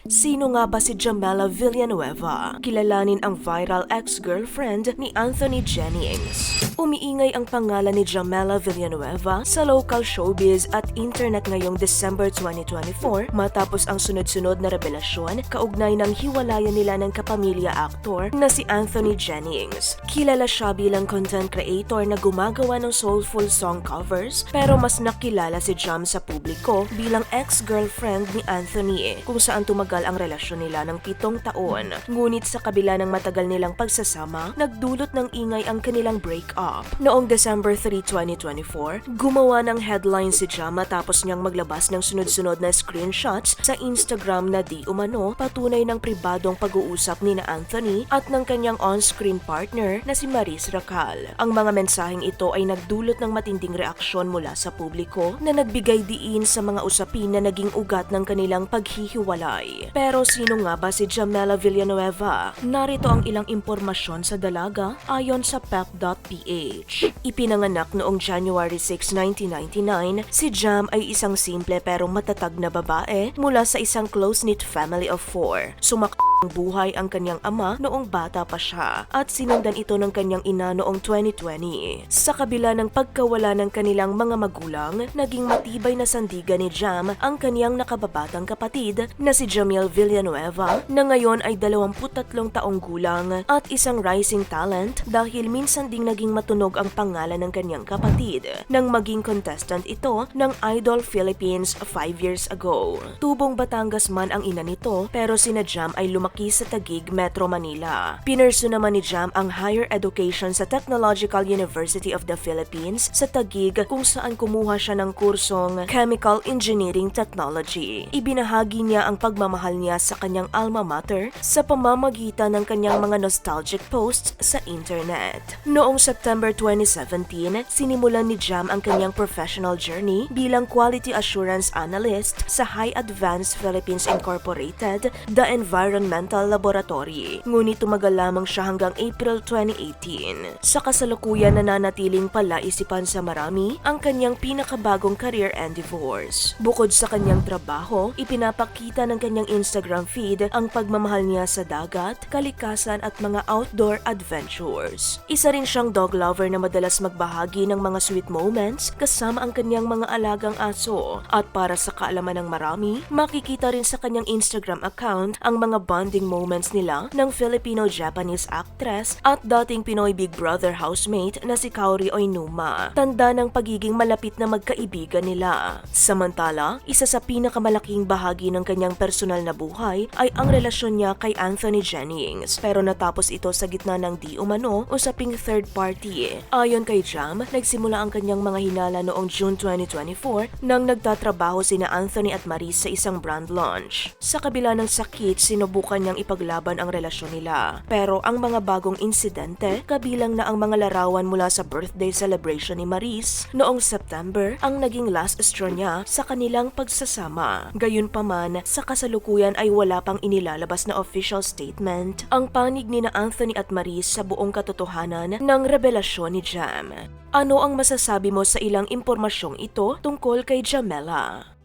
Sino nga ba si Jamela Villanueva? Kilalanin ang viral ex-girlfriend ni Anthony Jennings. Umiingay ang pangalan ni Jamela Villanueva sa local showbiz at internet ngayong December 2024 matapos ang sunod-sunod na revelasyon kaugnay ng hiwalayan nila ng kapamilya actor na si Anthony Jennings. Kilala siya bilang content creator na gumagawa ng soulful song covers, pero mas nakilala si Jam sa publiko bilang ex-girlfriend ni Anthony kung saan tumagal ang relasyon nila ng 7 taon. Ngunit sa kabila ng matagal nilang pagsasama, nagdulot ng ingay ang kanilang breakup. Noong December 3, 2024, gumawa ng headline si Jam matapos niyang maglabas ng sunod-sunod na screenshots sa Instagram na di umano patunay ng pribadong pag-uusap ni na Anthony at ng kanyang on-screen partner na si Maris Racal. Ang mga mensaheng ito ay nagdulot ng matinding reaksyon mula sa publiko na nagbigay diin sa mga usapin na naging ugat ng kanilang paghihiwalay. Pero sino nga ba si Jamela Villanueva? Narito ang ilang impormasyon sa dalaga ayon sa pep.ph. Ipinanganak noong January 6, 1999, si Jam ay isang simple pero matatag na babae mula sa isang close-knit family of 4. Ang buhay ang kanyang ama noong bata pa siya at sinundan ito ng kanyang ina noong 2020. Sa kabila ng pagkawala ng kanilang mga magulang, naging matibay na sandigan ni Jam ang kanyang nakababatang kapatid na si Jamel Villanueva na ngayon ay 23 taong gulang at isang rising talent dahil minsan ding naging matunog ang pangalan ng kanyang kapatid nang maging contestant ito ng Idol Philippines 5 years ago. Tubong Batangas man ang ina nito pero sina Jam ay lumaki sa Taguig, Metro Manila. Pinursu naman ni Jam ang higher education sa Technological University of the Philippines sa Taguig kung saan kumuha siya ng kursong Chemical Engineering Technology. Ibinahagi niya ang pagmamahal niya sa kanyang alma mater sa pamamagitan ng kanyang mga nostalgic posts sa internet. Noong September 2017, sinimulan ni Jam ang kanyang professional journey bilang Quality Assurance Analyst sa High Advanced Philippines Incorporated, the Environmental Laboratory. Ngunit tumagal lamang siya hanggang April 2018. Sa kasalukuyan nananatiling palaisipan sa marami ang kanyang pinakabagong career and divorce. Bukod sa kanyang trabaho, ipinapakita ng kanyang Instagram feed ang pagmamahal niya sa dagat, kalikasan at mga outdoor adventures. Isa rin siyang dog lover na madalas magbahagi ng mga sweet moments kasama ang kanyang mga alagang aso. At para sa kaalaman ng marami, makikita rin sa kanyang Instagram account ang mga bonding moments nila ng Filipino-Japanese actress at dating Pinoy Big Brother housemate na si Kaori Oinuma. Tanda ng pagiging malapit na magkaibigan nila. Samantala, isa sa pinakamalaking bahagi ng kanyang personal na buhay ay ang relasyon niya kay Anthony Jennings, pero natapos ito sa gitna ng di umano usaping third party. Ayon kay Jam, nagsimula ang kanyang mga hinala noong June 2024 nang nagtatrabaho sina Anthony at Maris sa isang brand launch. Sa kabila ng sakit, sinubukan niyang ipaglaban ang relasyon nila. Pero ang mga bagong insidente, kabilang na ang mga larawan mula sa birthday celebration ni Maris noong September, ang naging last straw niya sa kanilang pagsasama. Gayunpaman, sa kasalukuyan ay wala pang inilalabas na official statement ang panig ni na Anthony at Maris sa buong katotohanan ng revelasyon ni Jam. Ano ang masasabi mo sa ilang impormasyong ito tungkol kay Jamela?